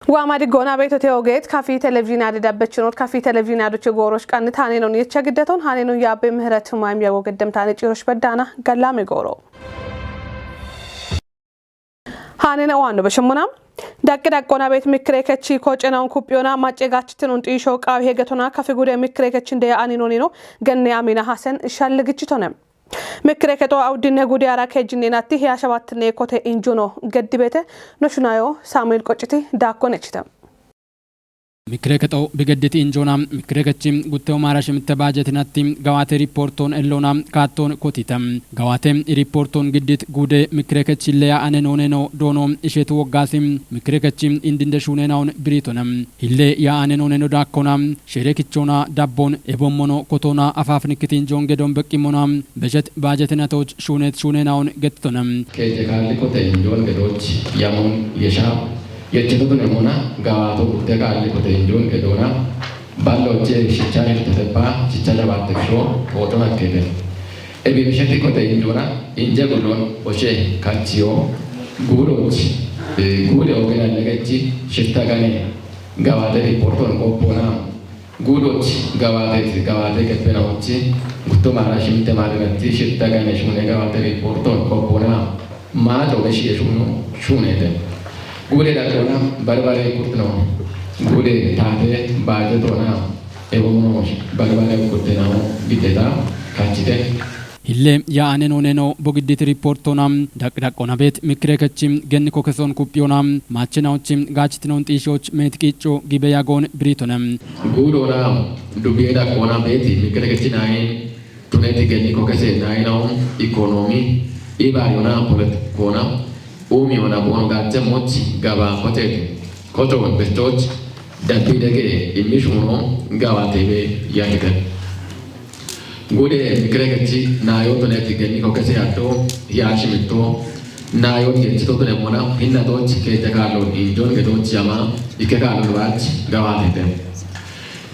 وامد گونا بیت تیوگیت کافی تلویزیون دبچنود کافی تلویزیون چه گوروش کن تانی نونی چه گدتون هانی نو یا به مهرت مایم یا گدم تانی چیروش بدانه گلام گورو هانی نوانو بشمونم دک گونا بیت میکره چی کوچ انان کوپیونا ماچه گاچتنون تیشو کاوی گتونا کافی گوره میکره چنده آنی نونی نو گنی آمینا حسن شلگیچتونم مكركة أو دين نقولي أراك جنيناتي هي شبات نيكوته إنجونو قد بيته نشنايو ساميل كوتشتي داكو نشتم مكركة بجدت إنجونا مكركة قلتوا مارش متباجت ناتم قوات ريبورتون اللونا كاتون كوتيتم قوات ريبورتون جدت قودة مكركة اللي أننونينو دونو إشيتو وقاسم مكركة إندندشونينون بريتونم اللي يا أننونينو داكونا شركتشونا دابون إبومونو كوتونا أفاف نكتين جون جدون بكيمونا بجت باجت ناتوج شونينون جدتونم كي تكالي كوتين جون جدوج يامون يشاب Yechito nemona gawato kutega ali kote injon kedona ballo che shichari tepa shichara bateksho foto nakede ebi bishati kote injona inje gulon oshe kachio guroch gure ogena legechi shittagane gawate reporton opona guroch gawate ketpena ochi gutomara shimte maragati shittagane shune gawate reporton opona ma dobeshi shunete Gule datona barbare kurtno gule tate baje tona evono barbare kurtena biteta kachite Hille ya anenoneno bogidit reportonam dakona bet mikrekachim genni kokeson kupionam machenauchim gachtinon tishoch metkicho gibeyagon britonam gudona dubieda kona beti mikrekachinai tuneti genni kokese nainao economy ibayona polet kona Umi ona buon gatte mochi gaba hotete koto bestoch dabidege imishuno gawa tebe yakite gode mikregachi nayo toneti genni kokase atto yashimito nayo getito tone mona hinna doch ke takalo injon ge doch yama ikekalo wach gawa tete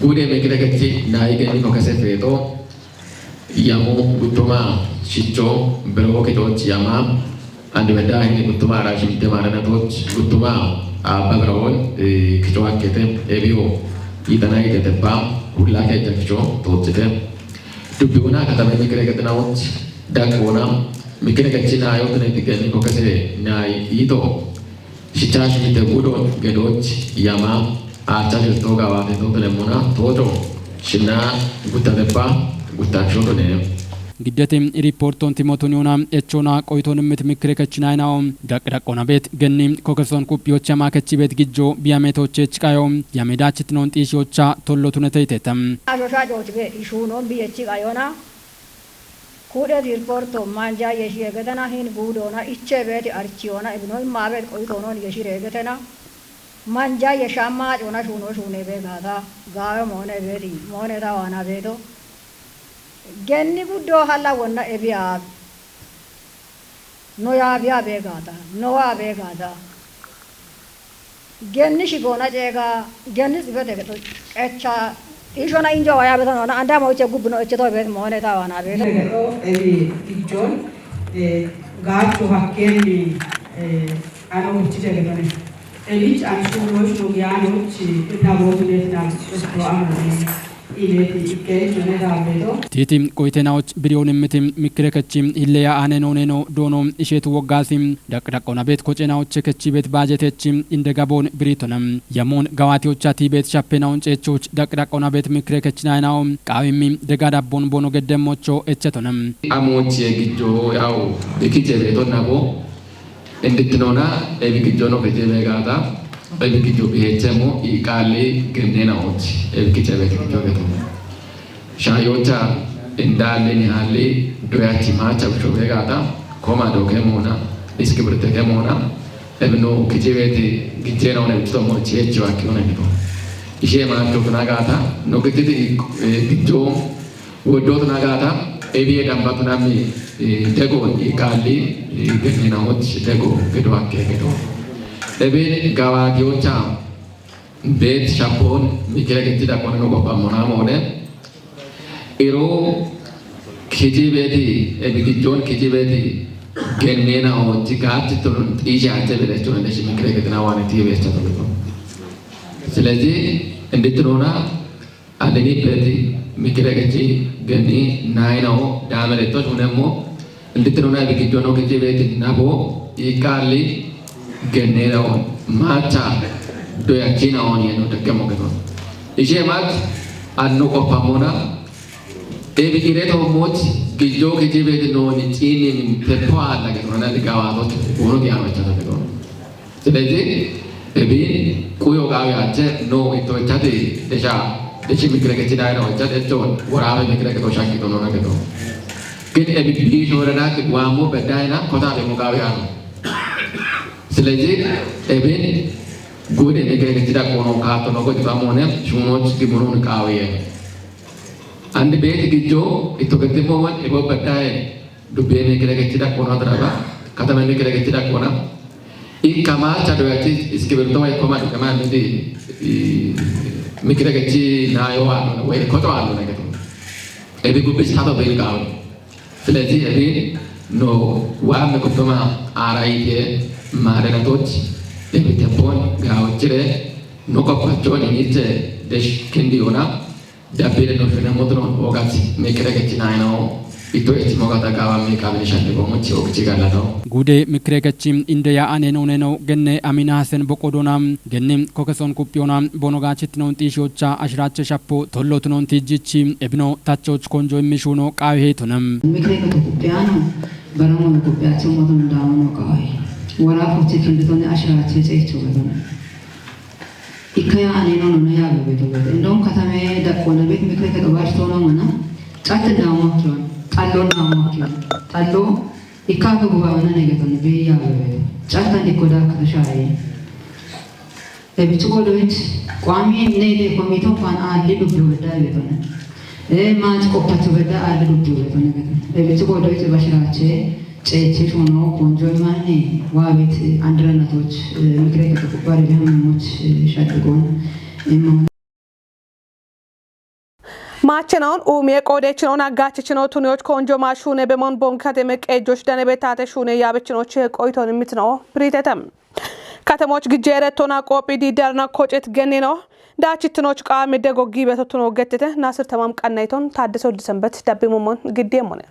gode mikregachi nayi genni kokase feto yamo gutoma shicho bero ke doch yama Andi beda ini gutuma arashim te marana toch gutuma abagrawon kichwa kete ebio idana ite teba ulla ke jakcho tochete dubuna kata me mikre ketna och dagona mikre kachina ayo tene tikeni ko kase nai ito shichash mite gudo gedoch yama acha toga wa te tole mona toto shina gutadeba gutacho tone Giddetim reporton timotoniona echona qoytonim mikrekachinainaw dakdaqona bet gennim kokeson kupiocha makachibet gijjo biametoche chqayo yamedachitnon tishocha tollotuneteytetam Ashosha jotge ishunon biechqayona kude reporto manja yeshiyegetana hin budona ichebet archiona ibnoy mabet qoytonon yeshiregetana manja yeshama jona shuno shunebe gada gawe mone beti mone dawana beto Genni buddo halla wonna ebiya noya biya begata nowa begata genni shigona jega genni sibete to echa ishona injo waya beto na anda mo che gubno eche to be mone ta wana be ebi ijon gacho hakeni ano uchije getone ebi anisho no yano chi na bodule na so amane Titim koitenauch birionim mikrekachim illeya anenoneno donom ishetu woggasim dakdaqona bet kochenauch kechibet bajetechim indegabon britonam yamon gawatiocha tibet chapenaun chechuch dakdaqona bet mikrekachinainaw qawimmi degadabon bono geddemocho echetonam amochi gidjo yaw bekiche betonabo enditnona ebigidjono kejebe gata Ebikiju bihechemo ikali genena ochi ebikiche bekijo geto Shayocha indale ni hali doyachi macha bishobe gata koma doke mona iskibrete ke mona ebno kijebeti gijena one bito mo checho akiona gito ishe ma to nagata no kititi gijjo wodo nagata ebiye dambatu nami tego ikali genena ochi tego gedo akegedo Ebe gawa gyocha bet shapon mikira kitida kono ko pamona mone ero kijibeti ebi gijon kijibeti gennena o jigati to ija ate bele to ne shimikira kitina wani tiye besta to ስለዚህ እንድትኖና አደኒ በት ምክረገች ገኒ ናይናው ዳመረቶች ሁነሞ እንድትኖና ቢግጆ ነው ግጂ ቤት ናቦ ይቃሊ ገኔራው ማቻ ዶያቺና ኦን የኖ ደገሞ ገቶ ይሼ ማት አኑ ቆፋሞና ኤቢቂሬቶ ሞት ግጆ ግጂ ቤት ነው ኒጪኒ ተቷ አላገሮና ዲጋዋቶች ሆኖ ዲያኖች ተተገቶ ስለዚህ ኤቢ ኩዮ ጋዊያቸ ኖ ኢቶቻቲ ደሻ ደቺ ምክረገች ዳይናው ቻ ደቾ ወራበ ምክረገቶ ሻኪቶ ነው ነገቶ ግን ኤቢ ቢሽ ወረዳት ዋሞ በዳይና ኮታ ደሞጋዊያ ነው ስለዚህ ኤቢን ጉድ ምክረገች ዳ ቆኖ ካቶ ነው ጎት ባሞነ ሹኖች ግሙሩን ቃዊየ አንድ ቤት ግጆ ኢቶገትሞ ወን ኤቦ በዳይ ዱቤ ምክረገች ዳ ቆኖ ድራባ ከተማ ምክረገች ዳ ቆና ኢካማቻ ዶያቲ እስኪብርቶ ወይ ኮማ ከማ እንዲ ምክረገች ናዮ አሉ ወይ ኮቶ አሉ ነገር ኤቢ ጉብስ ታቶ በልቃው ስለዚህ ኤቢ ኖ ዋም ኮቶማ አራይቴ ማረናቶች ኤቢተፖን ጋውጭሬ ኖ ኮፓቾን ኒት ደሽ ክንዲዮና ዳቤለ ነው ፈነሞትሮ ኦጋት ምክረገች ናይናው ኢቶች ሞጋታ ጋዋሚ ካብነሻለ ቦሞች ኦክቺ ጋላታው ጉዴ ምክረገች እንደያ አኔኖኔ ነው ገነ አሚና ሐሰን በቆዶናም ገነም ኮከሶን ኩፒዮና ቦኖጋችት ነው ጢሾቻ አሽራቸ ሻፖ ቶሎት ነው ቲጂቺ እብኖ ታቾች ኮንጆ የሚሹ ነው ቃዊሄቱንም ምክረገቱ ኩፒያኑ በረሞ ኩፒያቸው ሞቶ እንዳው ነው ቃዊ ወራፎች ክንድቶነ አሽራቸ ጨይቾ ገደነ ኢከያ አኔኖ ነው ያበ ቤቶ እንደውም ከተማ ደቆነ ቤት ምክረገቱ ባሽቶ ነው ማና ጫት እንዳውማቸው ጣሎና ማኪው ጣሎ ኢካቱ ጉባኤና ነገተን በያ ጫታ እንዲቆዳ ከተሻለ ለብቻ ወዶች ቋሚ ነይደ ኮሚቴ እንኳን አለ ዱብ ወዳ ይተነ ማጭ ቆፓቱ ወዳ አለ ዱብ ወዳ ነገተን ለብቻ ወዶች ባሽራቸ ጨቼ ሆኖ ቆንጆ ማኔ ዋቤት አንድረናቶች ምክሬ ከተቆባሪ ለህመሞች ሻድጎን ማቸናውን ኡሜ ቆዴችኖን አጋችችኖ ቱኒዎች ኮንጆ ማሹኔ በሞን ቦንካት የመቀጆች ደነበታተ ሹኔ ያበችኖች ቆይቶን የምትነው ብሪተተም ከተሞች ግጀረቶና ቆጲ ዲዳርና ኮጨት ገኔ ነው ዳችትኖች ቃም ደጎጊ በተቱኖ ገተተ ናስር ተማም ቀናይቶን ታደሰው ዲሰንበት ዳብሞሞን ግዴም ሆነ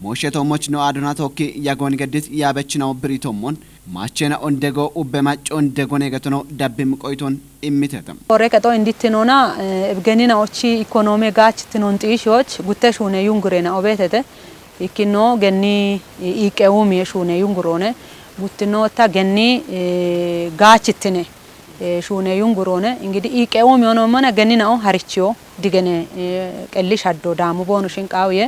ሞሸቶሞች ነው አዱና ቶኪ ያጎን ገድት ያበችናው ብሪቶሞን ማቸና ኦንደጎ ኡበማጭ ኦንደጎ ነገቶ ነው ዳብም ቆይቶን ኢሚተተም ኦሬቀጦ እንዲትኖና እብገኒናዎቺ ኢኮኖሚ ጋች ትኖንጢሾች ጉተሽ ሆነ ዩንጉሬና ኦቤተተ ኢኪኖ ገኒ ኢቀውም የሹነ ዩንጉሮነ ጉትኖታ ገኒ ጋችትነ ሹነ ዩንጉሮነ እንግዲህ ኢቀውም የሆነ ማና ገኒናው ሀሪቺዮ ዲገነ ቀልሽ አዶ ዳሙ ቦኑ ሽንቃውየ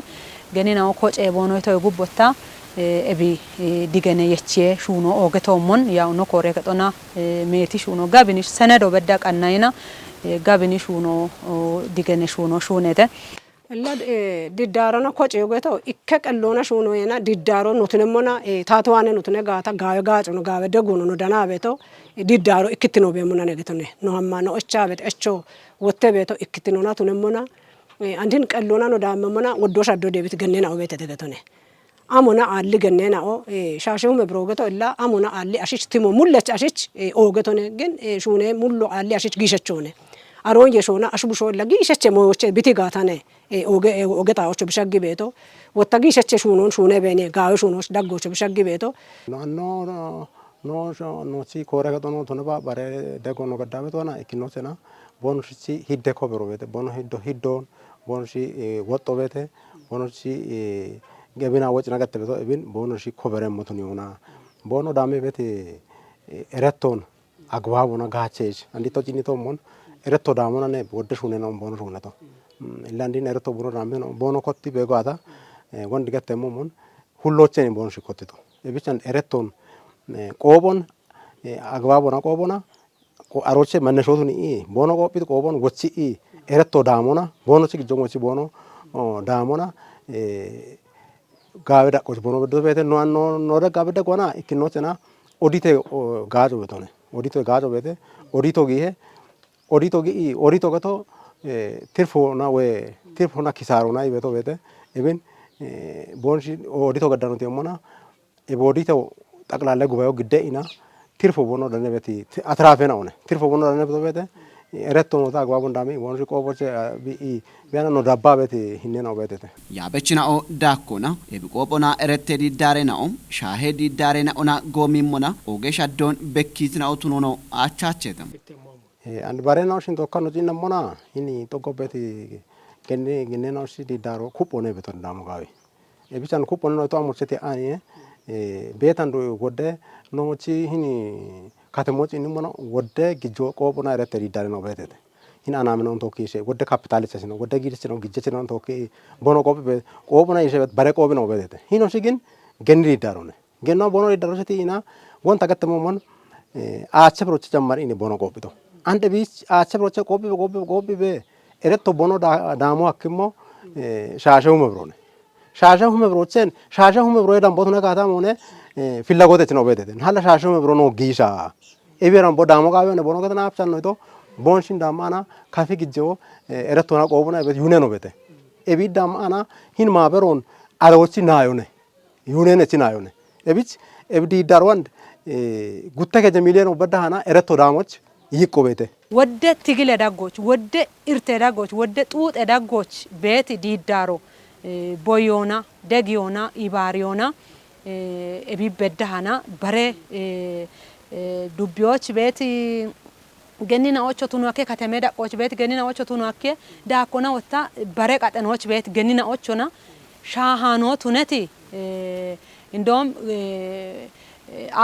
ገኒናው ኮጨ ቦኑ ተው ጉቦታ ኤቢ ዲገነ የቼ ሹኖ ኦገቶሞን ያው ነው ኮሬ ከጦና ሜቲ ሹኖ ጋብኒሽ ሰነዶ በዳ ቀናይና ጋብኒሽ ሹኖ ዲገነ ሹኖ ሹኔተ እላ ዲዳሮና ኮጨ ኦገቶ ኢከቀሎና ሹኖ የና ዲዳሮ ኖትነሞና ታቷነ ኖትነ ጋታ ጋዮ ጋጮ ነው ጋበ ደጎኖ ነው ደና ቤቶ ዲዳሮ ኢክትኖ በሙና ነገተነ ነው አማ ነው እቻ ቤት እቾ ወተ ቤቶ ኢክትኖና ቱነሞና አንድን ቀሎና ነው ዳመሞና ወዶሽ አዶ ደብት ገነና ኦቤተ ተገተነ አሞና አሊ ገነናኦ ሻሽው መብሮገቶ እላ አሞና አሊ አሽች ትሞ ሙለች አሽች ኦገቶነ ግን ሹኔ ሙሉ አሊ አሽች ጊሸቾነ አሮን የሾና አሽቡሾ ለጊሸቸ ሞዎች ቢቲጋታነ ኦገታዎች ብሸግ ቤቶ ወታ ጊሸቸ ሹኖን ሹኔ በኔ ጋው ሹኖች ዳጎች ብሸግ ቤቶ no si kore ka tono thona ba bare de kono gadda be tona ikino sena bonus si hidde ko bero bete bono hiddo bonus si wotto bete bonus si gebina woch na gatte beto ebin bonus si kobere motoni ona bono dame bete ereton agwabo na gachech andi to chini to mon eretto damona ne bodde shune no bono shune to illandi ne eretto bono dame no bono kotti be gada gondi gatte mon hulloche ne bono si kotti to ebichan ereton ቆቦን አግባቦና ቆቦና አሮቼ መነሾቱን ቦኖ ቆጲት ቆቦን ወቺ ኤረቶ ዳሞና ቦኖ ቺ ጆሞቺ ቦኖ ዳሞና ጋበዳ ቆች ቦኖ በዶ ቤተ ኖ ኖረ ጋበዳ ቆና ኢኪኖቸና ኦዲቴ ጋጆ በቶነ ኦዲቶ ጋጆ ቤተ ኦዲቶ ገቶ ትርፎና ወይ ትርፎና ኪሳሮና ይበቶ ቤተ ኢብን ቦንሺ ኦዲቶ ገዳኖት የሞና ኤቦዲቶ ጠቅላላ ጉባኤው ግዴኢና tirfo bono dane beti atrafe na one tirfo bono dane bete eretto mota agwabon dami wonri qoboche bi biana no dabba beti hinne na betete yaabechina'o daakkona ebiqoophona erette diddaarena'o shaahee diddaarena'ona goomimona ogeeshaddoon bekkiitina'o tunono achaacheetam and barena shin tokkano jinna mona hini tokko beti genne no si diddaro kupone beton damu gawi ebichan kupone no to amursete ani betan do godde no chi hini katemochi ni mono godde gijo qophona erette diddare no betete hina anameno on tokki se godde capitalist sino godde gidse no gidje no tokki bono qophona ise bare qophi no betete hino sigin genni diddarone genno bono diddaro seti ina won tagattemo mon aache proche jammar ini bono qophito ante bis aache proche qophi be eretto bono daamo akkimo shaashe hume brone shaashe hume brochen shaashe hume bro edam botuna kata mone fillagote tino betete hala shaashe hume bro no gisha eberam bo daamo gawe ne bono katana apchan no to bon shin damana kafi gijjo eretto na qobuna be yune no bete ebi damana hin maberon arochi nayone yune ne tinayone ebich ebdi darwand gutte ke miliyon obada hana eretto damoch ይቆበተ ወደ ትግል ዳጎች ወደ ኢርተ ዳጎች ወደ ጡጥ ዳጎች ቤት ዲዳሮ ቦዮና ደጊዮና ኢባሪዮና እቢበዳሃና በረ ዱቢዎች ቤት ገኒና ኦቾ ቱኑአከ ከተሜ ዳቆች ቤት ገኒና ኦቾ ቱኑአከ ዳኮና ወታ በረ ቀጠኖች ቤት ገኒና ኦቾና ሻሃኖ ቱነቲ እንደውም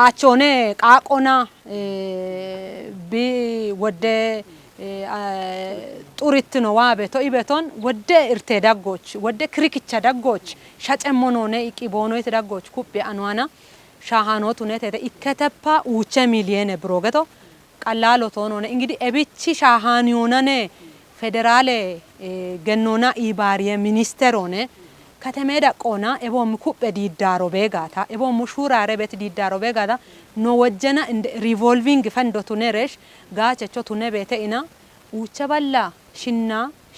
አቾኔ ቃቆና ቢ ወደ ጡሪት ነው ዋበቶ ኢበቶን ወደ እርቴ ዳጎች ወደ ክሪክቻ ዳጎች ሻጨሞኖኔ ኢቂቦኖ የተዳጎች ኩቤ አንዋና ሻሃኖ ቱኔት ኢከተፓ ውቸ ሚሊየን ብሮገቶ ቀላሎ ቶኖኔ እንግዲህ እብቺ ሻሃኒዮናኔ ፌደራሌ ገኖና ኢባሪየ ሚኒስተሮኔ ከተሜዳ ቆና ኤቦም ኩበ ዲዳሮ ቤጋታ ኤቦም ሹራሬ ቤት ዲዳሮ ቤጋታ ኖ ወጀና እንደ ሪቮልቪንግ ፈንዶ ቱነሬሽ ጋቸቾ ቱነ ቤተ ኢና ውቸበላ ሽና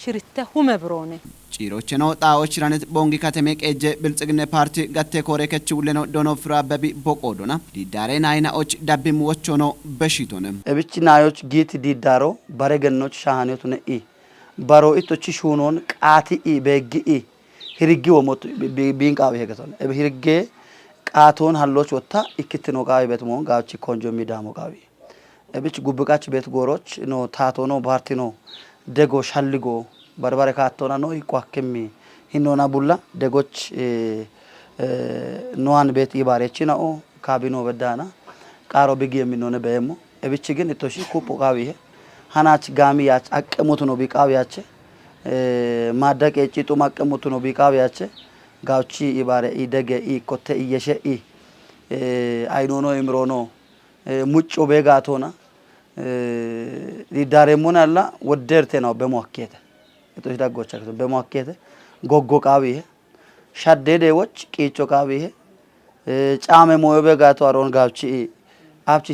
ሽርተ ሁመ ብሮኔ ጪሮች ነው ጣዎች ራነት ቦንጊ ከተሜ ቀጀ ብልጽግና ፓርቲ ገቴ ኮሬ ከችውለ ነው ዶኖ ፍራበቢ ቦቆዶና ዲዳሬ ናይናዎች ዳብም ወቾ ነው በሽቶንም እብቺ ናዮች ጊት ዲዳሮ ባረገኖች ሻሃኔቱነ ኢ ባሮ ኢቶቺ ሹኖን ቃቲ ኢ በጊ ኢ hirigi womot binqawe hegaton ebe hirige qaton halloch wotta ikitino qawe betmo gaachi konjo midamo qawe ebich gubqach bet goroch no tato no parti no dego shalligo barbare katona no ikwakemi hinona bulla degoch noan bet ibarechina o kabino bedana qaro bigi yeminone bemo ebich gen itoshi kupo qawe hanach gami yach aqemoto no biqawe yache ማደቅ እጪጡ ማቀሙቱ ነው ቢቃውያቸ ጋውቺ ኢባሬ ኢደገ ኢኮተ ኢየሸ ኢ አይኖኖ ኢምሮኖ ሙጮ ቤጋቶና ሊዳሬሞን አላ ወደርቴ ነው በመዋከተ እቶች ዳጎቻከተ በመዋከተ ጎጎ ቃዊሄ ሻደዴዎች ቂጮ ቃዊሄ ጫመ ሞዮ ቤጋቶ አሮን ጋውቺ አብቺ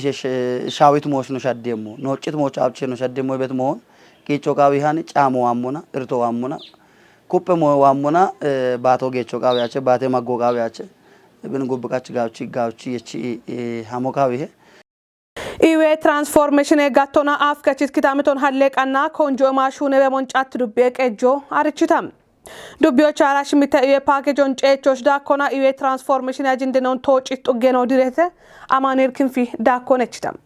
ሻዊት ሞሽ ነው ሻደሞ ኖጭት ሞች አብቺ ነው ሻደሞ ቤት መሆን ቂጮ ቃዊሃኒ ጫሞ ዋሙና እርቶ ዋሙና ኩፕ ሞ ዋሙና ባቶ ጌቾ ቃዊያቸ ባቴ ማጎ ቃዊያቸ ብን ጉብቃች ጋውቺ የቺ ሃሞካዊሄ ኢዌ ትራንስፎርሜሽን የጋቶና አፍከችት ኪታምቶን ሀሌቃና ኮንጆ ማሹነ በሞንጫት ዱቤ ቀጆ አርችታም ዱቢዮች አራሽ ሚተ ኢዌ ፓኬጆን ጨቾች ዳኮና ኢዌ ትራንስፎርሜሽን ያጅንደነውን ተወጪት ጡጌ ነው ዲሬተ አማኔር ክንፊ ዳኮነችታም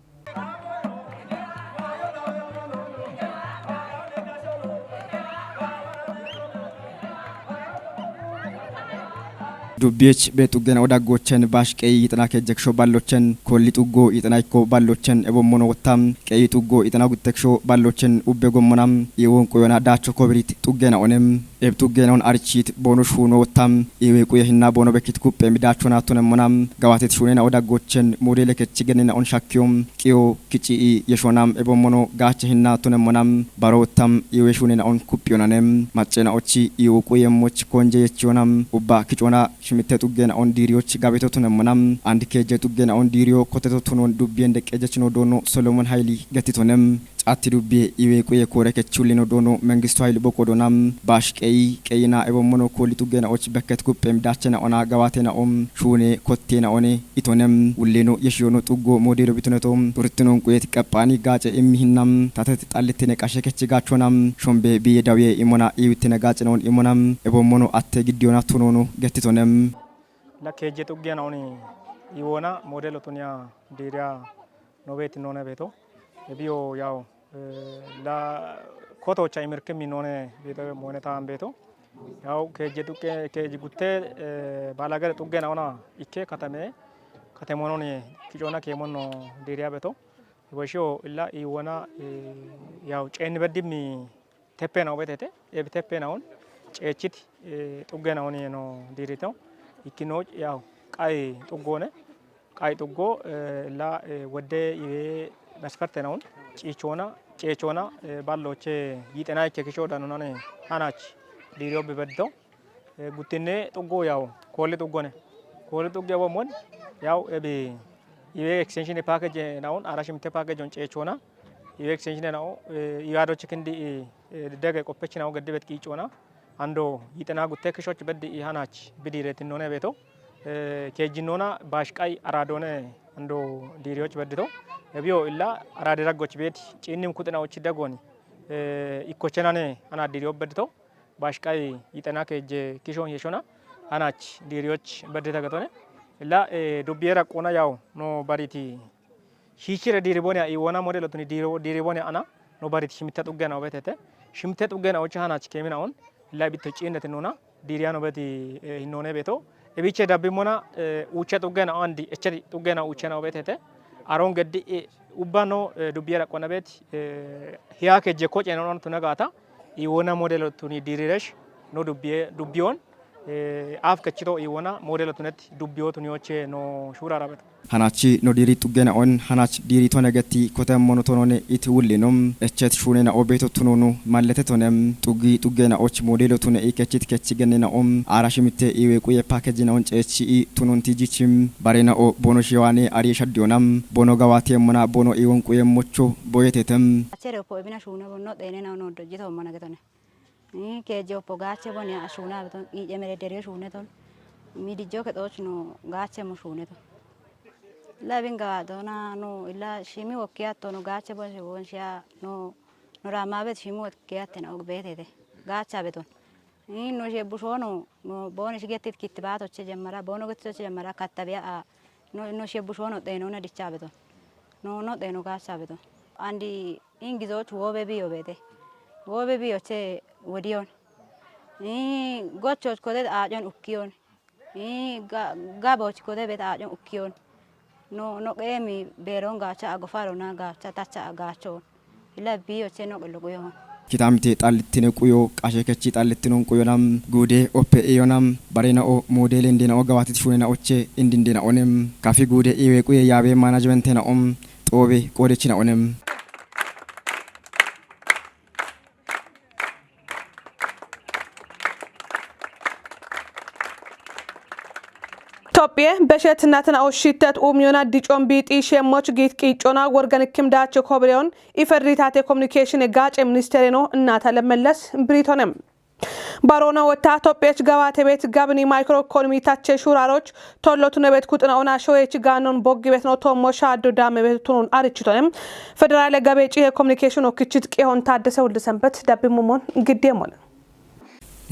ዱቢች በጡገና ወዳጎቸን ባሽቀይ ይጥና ከጀክሾ ባሎቸን ኮሊ ጡጎ ይጥናይኮ ባሎቸን እቦሞኖ ወታም ቀይ ጡጎ ይጥና ጉተክሾ ባሎቸን ኡቤ ጎሞናም የወንቆ የና ዳቾ ኮብሪት ጡገና ኦነም ኤብጡገናውን አርቺት ቦኖሽ ሆኖ ወታም የወንቆ የህና ቦኖ በኪት ኩፕ የሚዳቾና ቱነሞናም ጋዋቴት ሹኔና ወዳጎቸን ሞዴል ከችገነና ኦን ሻኪዮም ቂዮ ኪጪ የሾናም እቦሞኖ ጋቸህና ቱነሞናም ባሮታም የወሹኔና ኦን ኩፕዮናነም ማጨና ኦቺ የወንቆ የሞች ኮንጀ የቾናም ኡባ ኪጮና ሽምተ ጡገና ኦን ዲሪዎች ጋቤቶቱ ነመናም አንድ ከጀ ጡገና ኦን ዲሪዮ ኮተቶቱን ዱቤ እንደቀጀች ነው ዶኖ ሶሎሞን ሃይሊ ገቲቶነም ጫቲ ዱቤ ኢዌቁ የኮረ ከቹሊኖ ዶኖ መንግስቱ ኃይል ቦቆዶናም ባሽ ቀይና ኤቦሞኖ ኮሊቱ ገናዎች በከት ጉጴም ዳቸና ኦና ገዋቴና ኦም ሹኔ ኮቴና ኦኔ ኢቶነም ውሌኖ የሽዮኖ ጡጎ ሞዴሎ ቢትነቶም ቱርትኖን ቁየት ቀጳኒ ጋጨ የሚህናም ታተት ጣልትነ ቃሸከች ጋቾናም ሾምቤ ቢየዳዊ ኢሞና ኢውትነ ጋጭነውን ኢሞናም ኤቦሞኖ አተ ግዲዮና ቱኖኖ ገትቶነም ለከጀ ጡጌና ኦኒ ኢወና ሞዴሎ ቱኒያ ዲሪያ ኖቤት ኖነ ቤቶ ቢዮ ያው ላ ኮቶቻ ይምርክም ኖነ ቤቶ ሞኔታን ቤቶ ያው ከጅ ጉቴ ባላገር ጡጌና ኦና ኢኬ ከተሞኖን ኪጮና ከሞኖ ዲሪያ ቤቶ ወሽዮ ኢላ ኢወና ያው ጨን በድም ተፔናው ቤቴ ተፔናውን ጨችት ጡጌናውን ነው ዲሪታው ኢኪኖ ያው ቃይ ጡጎ ላ ወደ መስፈርት ነውን ጨቾና ባሎቼ ይጤና ከክሾ ዳኑናኔ አናች ዲሪዮ በበደው ጉትኔ ጡጎ ያው ኮሊ ጡጎ ወሞን ያው ኤቢ ይሄ ኤክስቴንሽን ፓኬጅ ናውን አራሽምቴ ፓኬጅ ኦን ጨቾና ይሄ ኤክስቴንሽን ናው ያዶች ክንዲ ደገ ቆፈች ናው ገድበት ቂጮና አንዶ ይጤና ጉቴ ክሾች በድ ይሃናች ቢዲረት ነውነ ቤቶ ከጂኖና ባሽቃይ አራዶነ አንዶ ዲሪዎች በድቶ ቢዮ ኢላ አራደ ረጎች ቤት ጪኒም ኩጥናዎች ደጎኒ ኢኮቸናኔ አና ዲሪዮ በድቶ ባሽቃይ ይጤና ከጀ ኪሾን የሾና አናች ዲሪዎች በድተ ገቶነ ኢላ ዱቢየራ ቆና ያው ኖ ባሪቲ ሺቺረ ዲሪቦኒያ ኢወና ሞዴሎ ቱኒ ዲሪቦኒያ አና ኖ ባሪቲ ሽምተ ጡገናው በተተ ሽምተ ጡገናዎች አናች ከሚናውን ኢላ ቢቶ ጪነት ነውና ዲሪያ ነው በቲ ሂኖነ ቤቶ ebiche dabbimona uche tugena andi echeri tugena uche na betete aron gedi ubbano dubiera kona bet hiya ke je koche non tunagata iwona modelo tuni diriresh no dubbion af kachito iwona modelo tunet dubbio tunioche no shura rabet hanachi no diri tugena on hanach diri tonagati kotem monotonone iti wulinom echet shunena obeto tunonu malete tonem tugena och modelo tune ikechit kechigenena om arashimite iwe kuye package na on chechi tununti jichim barena o bono shiwane ari shadionam bono gawate mona bono iwon kuye mocho boyetetem achere po bina shuna bonno dene na no dojito mana getone ni ke jo po gache bonia shuna beton i jemere dere shune ton mi di jo ke doch no gache mo shune ton la venga dona no illa shimi okkiato no gache bon sia no ramabe shimi okkiate no betete gacha beton ni no je bushono no bone shigetit kitbato che jamara bono getto che jamara kattabia no je bushono de no na dicha beton no de no gacha beton andi ingizo chuobe biyo bete wobe biyo che wodion ni gochos kode ajon ukkion ni gaboch kode bet ajon ukkion no emi beron gacha agofaro na gacha tacha agacho ila biyo che no logoyo kitamite xalitine quyo qashekechi xalitino quyonam gude oppe iyonam barena o model indina o gawati shunena oche indindina onem kafi gude iwe quye yabe management na tobe qodechina onem ኢትዮጵያ በሸትናትና ኦሽተት ኡሚዮና ዲጮን ቢጢ ሸሞች ጊት ቂጮና ወርጋኒክም ዳቸው ኮብሪዮን ኢፈሪታቴ ኮሙኒኬሽን ጋጭ ሚኒስቴር ነው እናታ ለመለስ ብሪቶንም ባሮና ወታ ኢትዮጵያች ገባቴ ቤት ጋብኒ ማይክሮ ኢኮኖሚ ታቸ ሹራሮች ቶሎቱነ ቤት ኩጥናውና ሾየች ጋኖን ቦግ ቤት ነው ቶሞሻ አዶዳም ቤት ቱኑን አርችቶንም ፌደራል ገበጪ ኮሙኒኬሽን ኦክችት ቄሆን ታደሰ ወልደ ሰንበት ዳብሙሞን ግዴሞን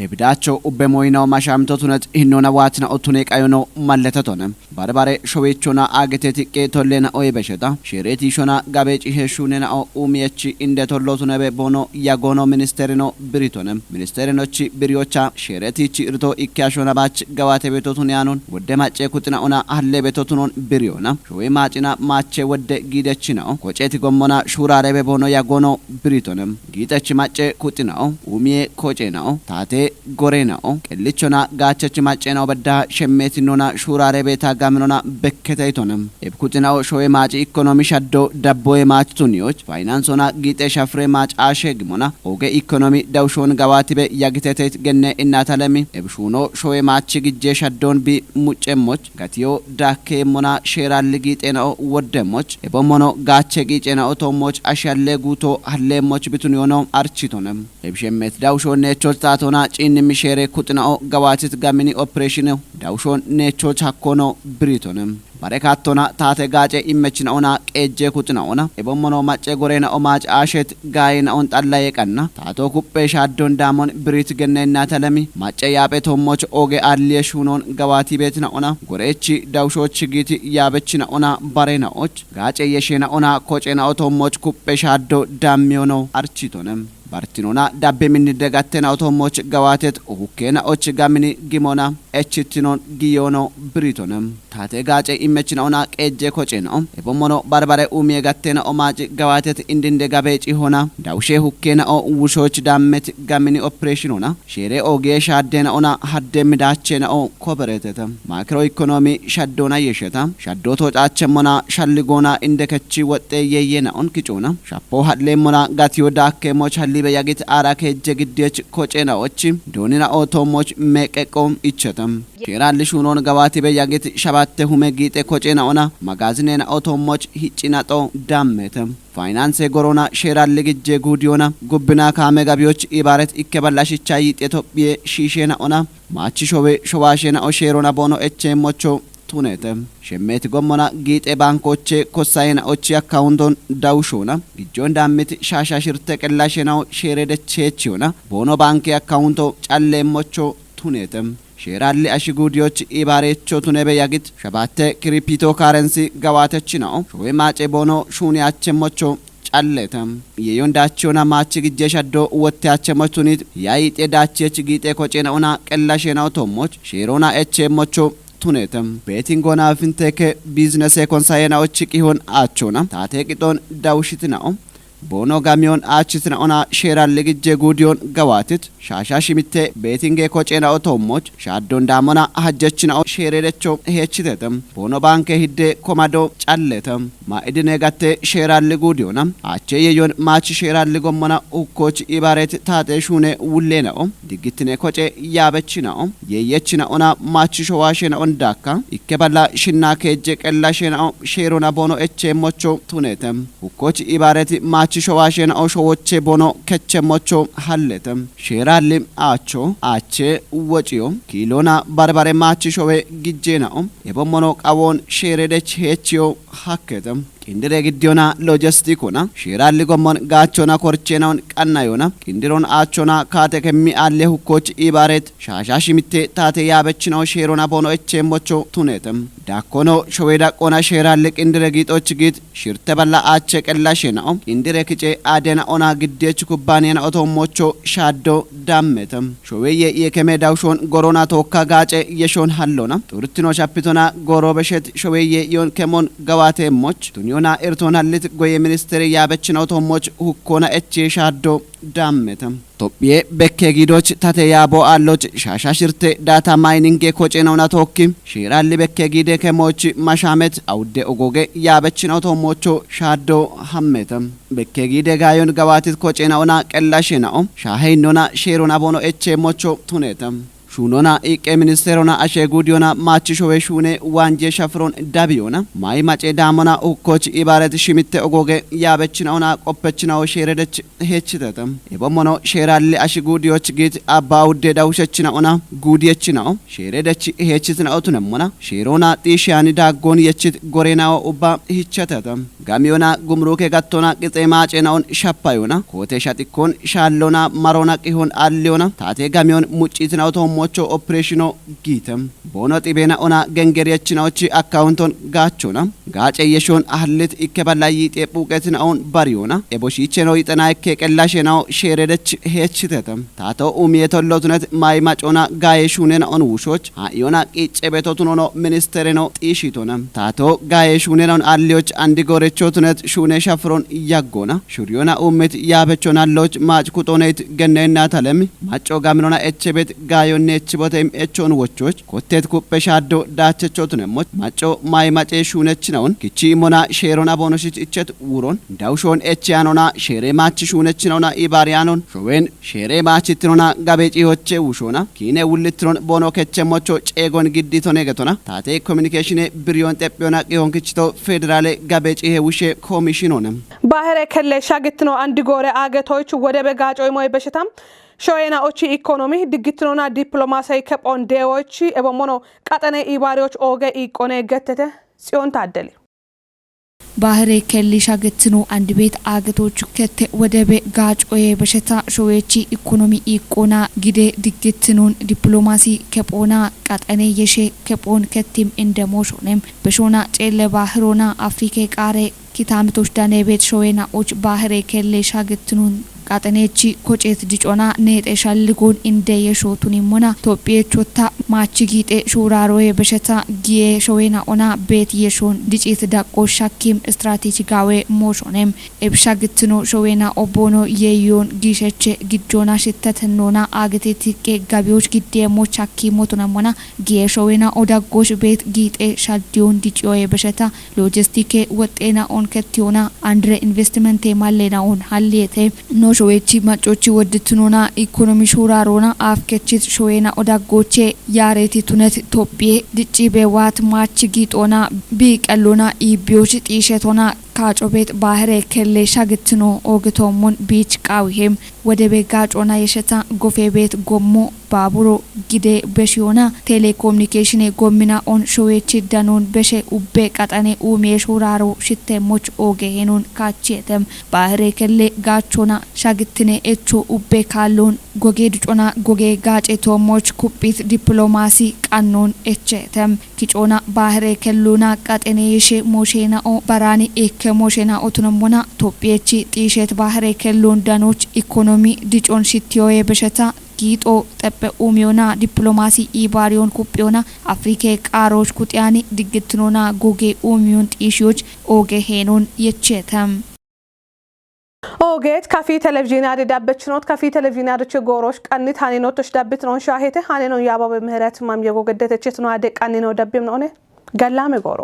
ebidacho ubbe moynaw mashamto tunet hinona watna otune qayono malletotone barbare showechona ageteti qe tollena oybesheta shereti shona gabechi heshunena o umiyechi inde tollotune be bono yagono ministerino britonem ministerinochi biriocha sheretichi irto ikkashona bach gawate betotunianon wode macce kutina ona halle betotunon biriona showe macina macce wode gidechina kocheti gommona shurare be bono yagono britonem gidechi macce kutina umiye kochena tate ጎሬናኦ ቀልቾና ጋቸች ማጨናው በዳ ሸሜትኖና ሹራሬ ቤታ ጋምኖና በከታይቶንም ኤብኩትናው ሾዌ ማጭ ኢኮኖሚ ሻዶ ዳቦዬ ማጭቱኒዎች ፋይናንሶና ጊጤ ሻፍሬ ማጭ አሸግሞና ኦገ ኢኮኖሚ ዳውሾን ጋዋቲበ ያግተተት ገነ እናታለሚ ኤብሹኖ ሾዌ ማጭ ግጄ ሻዶን ቢ ሙጨሞች ጋቲዮ ዳኬ ሞና ሼራል ጊጤናው ወደሞች ኤቦሞኖ ጋቸ ጊጬናው ቶሞች አሻለ ጉቶ ሀሌሞች ቢቱን ዮኖ አርቺቶንም ኤብሸሜት ዳውሾን ኔቾች ታቶና ጪን ሚሼሬ ኩጥናኦ ጋዋቲት ጋሚኒ ኦፕሬሽን ዳውሾን ኔቾች ሀኮኖ ብሪቶንም ባረካቶና ታተ ጋጨ ኢመችናኦና ቄጄ ኩጥናኦና ኤቦሞኖ ማጨ ጎሬና ኦማጭ አሸት ጋይና ኦን ጣላ የቀና ታቶ ኩጴ ሻዶን ዳሞን ብሪት ገነና ተለሚ ማጨ ያጴ ቶሞች ኦጌ አልየሹኖን ገዋቲ ቤትናኦና ጎሬቺ ዳውሾች ጊቲ ያበችናኦና ባሬናዎች ጋጨ የሼናኦና ኮጬና ኦቶሞች ኩጴ ሻዶ ዳሚዮኖ አርቺቶንም ባርቲኖና ዳቤ ምን ደጋተና ኦቶሞች ገዋቴት ኦሁኬና ኦች ጋሚኒ ጊሞና ኤችቲኖን ጊዮኖ ብሪቶንም ታቴ ጋጨ ኢመችናኦና ቄጄ ኮጬናኦ ኤቦሞኖ ባርባሬ ኡሚየ ጋቴና ኦማጭ ገዋቴት እንድንደ ጋቤጪ ሆና ዳውሼ ሁኬና ኦ ውሾች ዳመት ጋሚኒ ኦፕሬሽኖና ሼሬ ኦጌ ሻዴናኦና ሀደ ሚዳቼና ኦ ኮበረተተም ማክሮ ኢኮኖሚ ሻዶና የሸታ ሻዶ ቶጫቸሞና ሻልጎና እንደከቺ ወጤ የየናኦን ኪጮና ሻፖ ሀድሌሞና ጋቲዮ ዳኬሞች በያጌት አራከ ጀግዴች ኮጬናዎች ዶኒና ኦቶሞች መቀቆም ይቸተም ሼራል ሹኖን ገዋቲ በያጌት ሸባተ ሁመ ጊጤ ኮጬናኦና ማጋዝኔና ኦቶሞች ሂጭናጦ ዳመተም ፋይናንስ ጎሮና ሼራል ግጄ ጉዲዮና ጉብና ካመጋቢዎች ኢባረት ኢከበላሽቻ ኢትዮጵያ ሺሼናኦና ማቺ ሾቤ ሾዋሼና ኦሼሮና ቦኖ ኤችኤሞቾ ቱኔተም ሸሜት ጎሞና ጊጤ ባንኮቼ ኮሳይና ኦቺ አካውንቶን ዳውሾና ግጆን ዳምት ሻሻሽርተ ቀላሽናው ሼሬደቼቺዮና ቦኖ ባንክ አካውንቶ ጫሌሞቾ ቱኔተም ሼራል አሽጉዲዎች ኢባሬቾ ቱኔበ ያግት ሸባተ ክሪፕቶ ካረንሲ ገዋተችናው ሾዌ ማጬ ቦኖ ሹኒያቸሞቾ ጫለተም የዮንዳቾና ማች ግጄ ሻዶ ወጥያቸሞቹኒት ያይጤ ዳቼች ጊጤ ኮጬናውና ቀላሽናው ቶሞች ሼሮና ኤችኤሞቾ ቱኔተም ቤቲንጎና ፊንቴክ ቢዝነስ ኮንሳይናዎች ቂሆን አቾና ታቴ ቂጦን ዳውሽትናኦ ቦኖ ጋሚዮን አችትናኦና ሼራል ግጄ ጉዲዮን ገዋትት ሻሻሽሚቴ ቤቲንጌ ኮጬና ኦቶሞች ሻዶን ዳሞና አሐጀችናኦ ሼሬደቾ ሄችተተም ቦኖ ባንክ ሂዴ ኮማዶ ጫለተም ማኢድኔ ጋቴ ሼራል ጉዲዮና አቼ የዮን ማች ሼራል ጎሞና ኡኮች ኢባሬት ታቴ ሹኔ ውሌናኦ ዲግትኔ ኮጬ ያበችናኦ የየችናኦና ማች ሾዋሼና ኦንዳካ ኢከባላ ሽና ከጄ ቀላሼናኦ ሼሮና ቦኖ ኤችኤሞቾ ቱኔተም ኡኮች ኢባሬት ማች ሾዋሼና ኦሾዎቼ ቦኖ ከቸሞቾ ሀለተም ሼራልም አቾ አቼ ወጪዮ ኪሎና ባርባሬ ማች ሾዌ ግጄናኦ የቦሞኖ ቃቦን ሼሬደች ሄቺዮ ሀከተም ቂንድሬ ግዲዮና ሎጂስቲኮና ሼራል ጎሞን ጋቾና ኮርቼናውን ቀናዮና ቂንድሮን አቾና ካቴ ከሚ አለ ሁኮች ኢባሬት ሻሻሽሚቴ ታቴ ያበችናው ሼሮና ቦኖ ኤችኤሞቾ ቱኔተም ዳኮኖ ሾዌዳ ቆና ሼራል ቂንድሬ ጊጦች ጊት ሽርተ በላ አቼ ቀላሽናው ቂንድሬ ክጬ አደና ኦና ግዴች ኩባንያና ኦቶሞቾ ሻዶ ዳመተም ሾዌየ የከሜ ዳውሾን ጎሮና ቶካ ጋጬ የሾን ሀሎና ቱርትኖ ሻፒቶና ጎሮ በሸት ሾዌየ ዮን ከሞን ገዋቴሞች ዮና ኤርቶና ሊት ጎየ ሚኒስትር ያበችናው ቶሞች ሁኮና ኤቼ ሻዶ ዳመተም ቶጵዬ በኬ ጊዶች ታተያቦ አሎች ሻሻሽርቴ ዳታ ማይኒንግ ኮጬናውና ቶኪ ሼራል በኬ ጊዴ ከሞች ማሻመት አውዴ ኦጎጌ ያበችናው ቶሞቾ ሻዶ ሐመተም በኬ ጊዴ ጋዮን ገዋቲት ኮጬናውና ቀላሽናኦ ሻሄይኖና ሼሮና ቦኖ ኤችኤሞቾ ቱኔተም ሹኖና ኢቄ ሚኒስቴሮና አሼ ጉዲዮና ማች ሾዌ ሹኔ ዋንጄ ሸፍሮን ዳቢዮና ማይ ማጬ ዳሞና ኡኮች ኢባረት ሽሚቴ ኦጎጌ ያበችናውና ቆፐችናው ሼሬደች ሄችተተም የቦሞኖ ሼራል አሽ ጉዲዮች ጊት አባውዴ ዳውሸችናውና ጉዲየችናው ሼሬደች ሄችትናው ቱነሞና ሼሮና ጢሻኒ ዳጎን የችት ጎሬናው ኡባ ሂቸተተም ጋሚዮና ጉምሩኬ ጋቶና ቅጤ ማጬናውን ሻፓዮና ኮቴ ሻጢኮን ሻሎና ማሮና ቂሆን አሊዮና ታቴ ጋሚዮን ሙጪትናው ቶሞ ሞቾ ኦፕሬሽኖ ጊተም ቦኖ ጢቤና ኦና ገንገሪያችናዎች አካውንቶን ጋቾና ጋጨ የሾን አህልት ይከባላይ ጤቡቀትን አሁን ባሪዮና ኤቦሺቼ ነው ይጠና ከቀላሽናው ሼሬደች ሄችተተም ታቶ ኡሚየቶሎትነት ማይማጮና ጋየሹኔና ኦን ውሾች አዮና ቂጨ ቤቶቱን ሆኖ ሚኒስተር ነው ጢሺቶና ታቶ ጋየሹኔናውን አሊዎች አንዲጎረቾትነት ሹኔ ሻፍሮን ያጎና ሹሪዮና ኡምት ያበቾናሎች ማጭኩጦኔት ገነና ታለም ማጮ ጋምኖና ኤችቤት ጋዮኔ ኤችቦቴም ኤቾን ወቾች ኮቴት ኩፔሻዶ ዳቸቾትነሞች ማጮ ማይማጬ ሹነች ነውን ኪቺ ሞና ሼሮና ቦኖሽች እቸት ውሮን ዳውሾን ኤችያኖና ሼሬ ማች ሹነች ነውና ኢባሪያኖን ሾዌን ሼሬ ማችትኖና ጋቤጪ ሆቼ ውሾና ኪኔ ውልትሮን ቦኖ ከቸሞቾ ጬጎን ግዲቶኔ ገቶና ታቴ ኮሚኒኬሽን ብሪዮን ጤጵዮና ቂዮን ክችቶ ፌደራሌ ጋቤጪ ውሼ ኮሚሽኖንም ባህረ ከለ ሻግትኖ አንዲጎረ አገቶች ወደ በጋጮ ሞይ በሽታም ሾየና ኦቺ ኢኮኖሚ ድግትኖና ዲፕሎማሲያዊ ከጶን ዴዎች ኤቦሞኖ ቀጠነ ኢባሪዎች ኦገ ኢቆኔ ገተተ ጽዮን ታደለ ባህሬ ከሊሻ ገትኑ አንድ ቤት አገቶች ከተ ወደበ ጋጮዬ በሽታ ሾዌቺ ኢኮኖሚ ኢቆና ጊዴ ድግትኑን ዲፕሎማሲ ከጶና ቀጠኔ የሼ ከጶን ከቲም እንደሞሾኔም በሾና ጨለ ባህሮና አፍሪካ ቃሬ ኪታምቶች ዳኔ ቤት ሾዌና ኦች ባህሬ ከሊሻ ገትኑን ቃጠኔቺ ኮጬት ዲጮና ኔጤሻልጎን እንደ የሾቱን ሞና ቶጲየቾታ ማቺጊጤ ሹራሮዬ በሸታ ጊዬ ሾዌና ኦና ቤት የሾን ዲጪት ዳቆ ሻኪም ስትራቴጂካዌ ሞሾኔም ኤብሻግትኖ ሾዌና ኦቦኖ የዮን ጊሸቼ ግጆና ሽተተኖና አገቴቲቄ ጋቢዎች ጊዴ ሞቻኪ ሞቱና ሞና ጊዬ ሾዌና ኦዳጎሽ ቤት ጊጤ ሻልዲዮን ዲጪዮዬ በሸታ ሎጂስቲኬ ወጤና ኦን ከቲዮና አንድሬ ኢንቨስትመንት ማሌና ኦን ሀሊየቴ ኖ ሾዌቺ ማጮቺ ወድትኖና ኢኮኖሚ ሹራሮና አፍከቺት ሾዌና ኦዳጎቼ ያሬቲ ቱነት ኢትዮጵያ ድጪ በዋት ማች ጊጦና ቢቀሎና ኢቢዮች ጢሸቶና ካጮ ቤት ባህሬ ከለ ሻግትኖ ኦግቶሙን ቢች ቃዊሄም ወደ በጋጮና የሸታ ጎፌ ቤት ጎሞ ባቡሮ ጊዴ በሽዮና ቴሌኮሙኒኬሽን ጎሚና ኦን ሾዌቺ ዳኖን በሸ ኡቤ ቀጠኔ ኡሜ ሹራሮ ሽተሞች ኦጌሄኑን ካቼተም ባህሬ ከለ ጋቾና ሻግትኔ ኤቾ ኡቤ ካሎን ጎጌ ድጮና ጎጌ ጋጬ ቶሞች ኩጲት ዲፕሎማሲ ቃኖን ኤቸተም ኪጮና ባህሬ ከሉና ቀጠኔ የሸ ሞሼና ኦ ባራኒ ከሞሼና ኦቱነሞና ቶጲየቺ ጢሸት ባህሬ ከሉን ዳኖች ኢኮኖሚ ዲጮን ሽቲዮዬ በሸታ ጊጦ ጠበ ኡሚዮና ዲፕሎማሲ ኢባሪዮን ኩጵዮና አፍሪካ ቃሮች ኩጥያኒ ድግትኖና ጎጌ ኡሚዮን ጢሺዎች ኦጌ ሄኖን የቸተም ኦጌት ካፊ ቴሌቪዥን አደዳበችኖት ካፊ ቴሌቪዥን አደች ጎሮሽ ቀኒት ሃኒኖቶች ዳብት ነው ሻሄተ ሃኒኖ ያባበ ምህረት ማም የጎገደተችት ነው አደ ቀኒኖ ዳብም ነው ገላም ጎሮ